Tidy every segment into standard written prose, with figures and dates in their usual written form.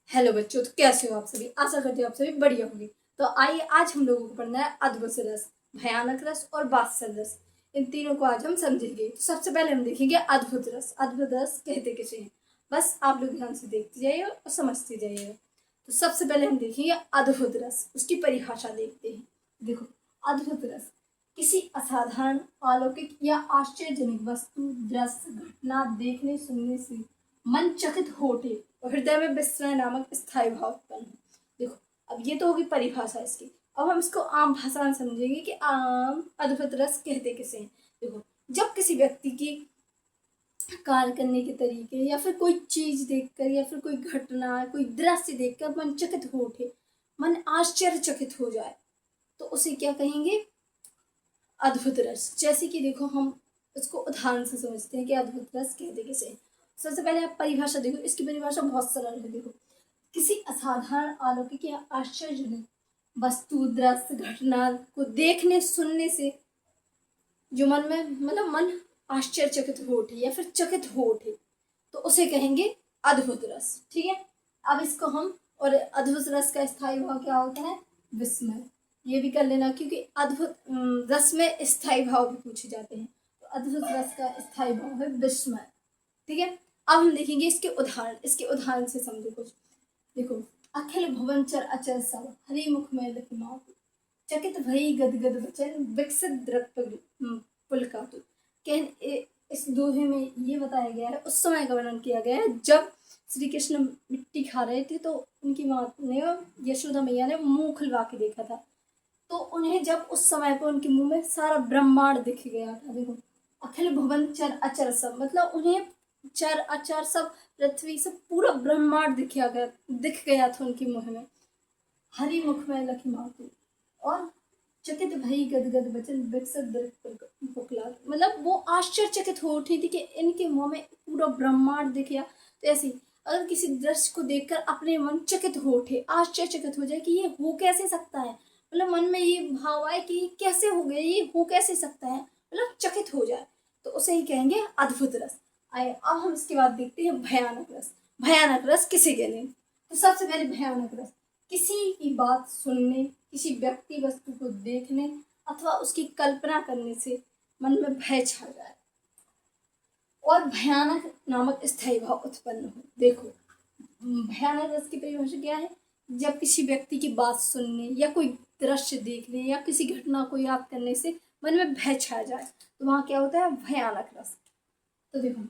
Hello बच्चों, तो कैसे हो आप सभी। आशा करती हूँ आप सभी बढ़िया होंगे। तो आइए आज हम लोगों को पढ़ना है अद्भुत रस, भयानक रस और बात्सल रस। इन तीनों को आज हम समझेंगे। तो सबसे पहले हम देखेंगे अद्भुत रस। अद्भुत रस कहते किसे हैं, बस आप लोग ध्यान से देखते जाइए और समझते जाइए। तो सबसे पहले हम देखेंगे अद्भुत रस, उसकी परिभाषा देखते हैं। देखो, अद्भुत रस किसी असाधारण, अलौकिक या आश्चर्यजनक वस्तु, दृश्य, घटना देखने सुनने से मन चकित हो उठे और हृदय में विस्मय नामक स्थायी भाव उत्पन्न हो। देखो, अब ये तो होगी परिभाषा इसकी। अब हम इसको आम भाषा में समझेंगे कि आम अद्भुत रस कहते किसे हैं। देखो, जब किसी व्यक्ति की कार्य करने के तरीके या फिर कोई चीज देखकर या फिर कोई घटना, कोई दृश्य देखकर मन चकित हो उठे, मन आश्चर्यचकित हो जाए, तो उसे क्या कहेंगे, अद्भुत रस। जैसे कि देखो, हम इसको उदाहरण से समझते हैं कि अद्भुत रस कहते किसे हैं। सबसे पहले आप परिभाषा देखो, इसकी परिभाषा बहुत सरल है। देखो, किसी असाधारण, अलौकिक या आश्चर्यजनक वस्तु, दृश्य, घटना को देखने सुनने से जो मन में मन आश्चर्यचकित हो उठे या फिर चकित हो उठे, तो उसे कहेंगे अद्भुत रस। ठीक है, अब इसको हम, और अद्भुत रस का स्थायी भाव क्या होता है, विस्मय। ये भी कर लेना, क्योंकि अद्भुत रस में स्थायी भाव भी पूछे जाते हैं। तो अद्भुत रस का स्थायी भाव है विस्मय। ठीक है, अब हम देखेंगे इसके उदाहरण। इसके उदाहरण से समझो कुछ। देखो, अखिल भुवन चर अचर सब, हरि मुख में लखिमा, चकित भई गदगद बचन, विकसित दृक् पुलकातु। इस दोहे में ये बताया गया है, उस समय का वर्णन किया गया है जब श्री कृष्ण मिट्टी खा रहे थे, तो उनकी माँ ने, यशोदा मैया ने, मुंह खुलवा के देखा था। तो उन्हें जब उस समय पर उनके मुंह में सारा ब्रह्मांड दिख गया था। देखो, अखिल भुवन चर अचर सब, मतलब उन्हें चर अचर सब, पृथ्वी सब, पूरा ब्रह्मांड दिख गया था उनके मुंह में। हरि मुख में लखी मातु, और चकित भई गदगद बचन, विकसित पुकला, मतलब वो आश्चर्यचकित हो उठी थी कि इनके मुंह में पूरा ब्रह्मांड दिख गया। तो ऐसे अगर किसी दृश्य को देखकर अपने मन चकित हो उठे, आश्चर्यचकित हो जाए कि ये हो कैसे सकता है, मतलब मन में ये भाव आए कि ये कैसे हो गया, ये हो कैसे सकता है, मतलब चकित हो जाए, तो उसे ही कहेंगे अद्भुत रस। आए अब हम इसके बाद देखते हैं भयानक रस। भयानक रस किसे कहते हैं। तो सबसे पहले भयानक रस किसी की बात सुनने, किसी व्यक्ति वस्तु को देखने अथवा उसकी कल्पना करने से मन में भय छा जाए और भयानक नामक स्थायी भाव उत्पन्न हो। देखो, भयानक रस की परिभाषा क्या है, जब किसी व्यक्ति की बात सुनने या कोई दृश्य देखने या किसी घटना को याद करने से मन में भय छा जाए, तो वहां क्या होता है, भयानक रस। तो देखो,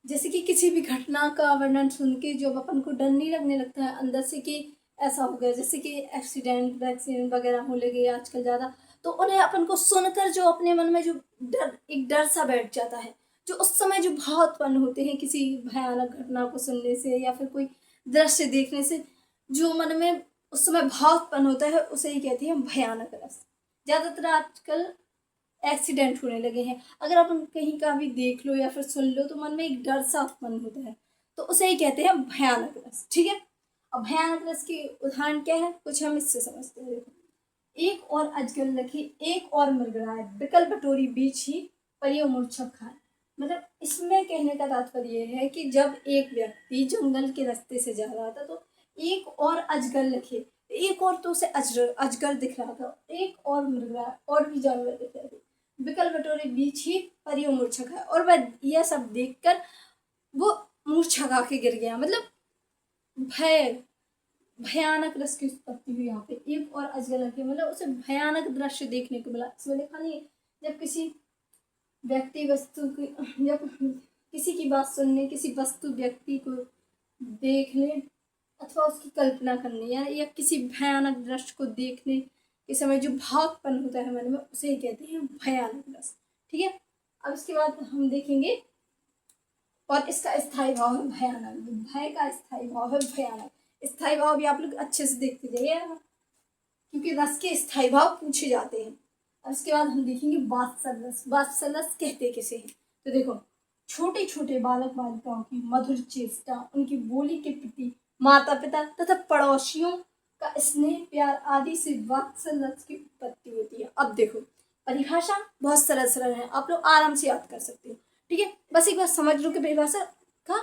जैसे कि किसी भी घटना का वर्णन सुन के जब अपन को डर नहीं लगने लगता है अंदर से कि ऐसा हो गया, जैसे कि एक्सीडेंट वगैरह हो लगे आजकल ज़्यादा, तो उन्हें अपन को सुनकर जो अपने मन में जो एक डर सा बैठ जाता है, जो उस समय जो भाव उत्पन्न होते हैं किसी भयानक घटना को सुनने से या फिर कोई दृश्य देखने से, जो मन में उस समय भाव उत्पन्न होता है, उसे ही कहते हैं भयानक रस। ज़्यादातर आजकल एक्सीडेंट होने लगे हैं, अगर आप कहीं का भी देख लो या फिर सुन लो तो मन में एक डर सा उत्पन्न होता है, तो उसे ही कहते हैं भयानक रस। ठीक है, अब भयानक रस के उदाहरण क्या है, कुछ हम इससे समझते हैं। देखो, एक और अजगर लखी, एक और मृगराय, बिकल बटोरी बीच ही परियो मूर्छक खाए। मतलब इसमें कहने का तात्पर्य यह है कि जब एक व्यक्ति जंगल के रास्ते से जा रहा था, तो एक और अजगर लखे, एक और तो उसे अजगर दिख रहा था, एक और मृगराय और भी जानवर दिख रहे थे, बिकल बटोरे बीच ही परियो मूर्छक है, और वह यह सब देखकर वो मूर्छा खा के गिर गया। मतलब भय, भयानक रस की उत्पत्ति हुई यहाँ पे। एक और अजगर लगे, मतलब उसे भयानक दृश्य देखने को मिला। इसमें लिखा नहीं, जब किसी व्यक्ति वस्तु की, जब किसी की बात सुनने, किसी वस्तु व्यक्ति को देखने अथवा उसकी कल्पना करने या किसी भयानक दृश्य को देखने के समय जो भाव उत्पन्न होता है मन में, उसे ही कहते हैं भयानक रस। ठीक है, अब इसके बाद हम देखेंगे, और इसका स्थायी भाव है भयानक। भय का स्थायी भाव है भयानक। स्थायी भाव भी आप लोग अच्छे से देखते जाइए, क्योंकि रस के स्थायी भाव पूछे जाते हैं। और इसके बाद हम देखेंगे वात्सल रस। वात्सल रस कहते किसे हैं। तो देखो, छोटे छोटे बालक बालिकाओं की मधुर चेष्टा, उनकी बोली के प्रति माता पिता तथा पड़ोसियों का स्नेह प्यार आदि से वात्सल रस की उत्पत्ति होती है। अब देखो, परिभाषा बहुत सरल सरल है, आप लोग आराम से याद कर सकते हो। ठीक है, बस एक बार समझ लो कि परिभाषा का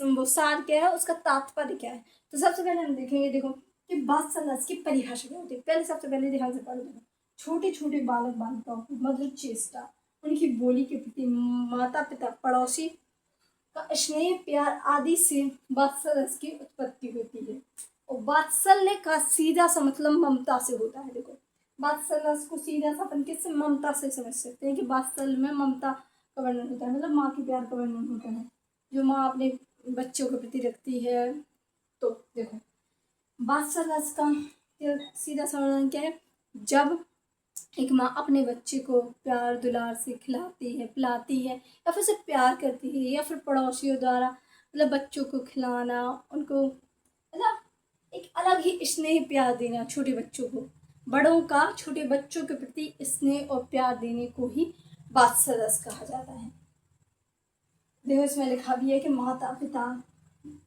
वो सार क्या है, उसका तात्पर्य क्या है। तो सबसे पहले हम देखेंगे, देखो कि वात्सल्य की परिभाषा क्या होती है। पहले सबसे पहले ध्यान से पढ़ो, देखो छोटे छोटे बालक बालिकाओं की मधुर चेष्टा, उनकी बोली के प्रति माता पिता पड़ोसी का स्नेह प्यार आदि से वात्सल्य की उत्पत्ति होती है। और वात्सल्य का सीधा सा मतलब ममता से होता है। देखो वात्सल्य को सीधा सा अपन किससे, ममता से समझ सकते हैं कि वात्सल्य में ममता का वर्णन होता है, मतलब माँ के प्यार का वर्णन होता है, जो माँ अपने बच्चों के प्रति रखती है। तो देखो वात्सल्य का सीधा सा वर्णन क्या है, जब एक माँ अपने बच्चे को प्यार दुलार से खिलाती है पिलाती है, या फिर उसे प्यार करती है, या फिर पड़ोसियों द्वारा मतलब बच्चों को खिलाना, उनको मतलब एक अलग ही स्नेह प्यार देना छोटे बच्चों को, बड़ों का छोटे बच्चों के प्रति स्नेह और प्यार देने को ही वात्सल्य कहा जाता है। देखो इसमें लिखा भी है कि माता पिता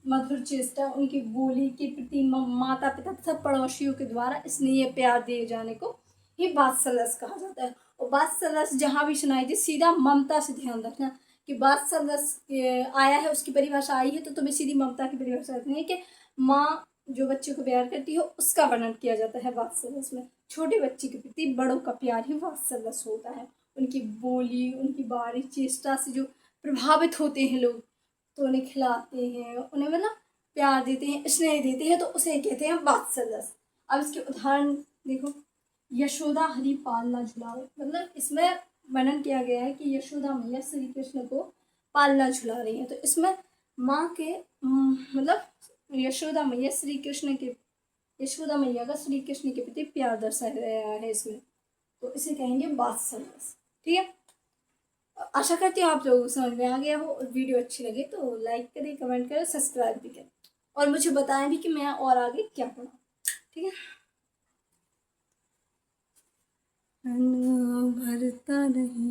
मधुर चेष्टा, उनकी बोली के प्रति माता पिता तथा पड़ोसियों के द्वारा स्नेह प्यार दिए जाने को ही वात्सल्य कहा जाता है। और वात्सल्य जहाँ भी सुनाई दे सीधा ममता से ध्यान रखना कि वात्सल्य आया है, उसकी परिभाषा आई है तो तुम्हें सीधी ममता की परिभाषा रखनी है कि माँ जो बच्चे को प्यार करती है उसका वर्णन किया जाता है वात्सल्य में। छोटे बच्चे के प्रति बड़ों का प्यार ही वात्सल्य होता है। उनकी बोली उनकी बारी चेष्टा से जो प्रभावित होते हैं लोग, तो उन्हें खिलाते हैं, उन्हें मतलब प्यार देते हैं स्नेह देते हैं, तो उसे कहते हैं वात्सल्य। अब इसके उदाहरण देखो, यशोदा हरि पालना झुलावे, मतलब इसमें वर्णन किया गया है कि यशोदा मैया श्री कृष्ण को पालना झुला रही है। तो इसमें माँ के मतलब यशोदा मैया श्री कृष्ण के यशोदा मैया का श्री कृष्ण के प्रति प्यार दर्शाया गया है इसमें, तो इसे कहेंगे वात्सल्य। ठीक है, आशा करती हूँ आप लोगों को समझ में आ गया हो, और वीडियो अच्छी लगे तो लाइक करें कमेंट करें सब्सक्राइब भी करें, और मुझे बताएं भी कि मैं और आगे क्या पढ़ूँ। ठीक है, भरता नहीं।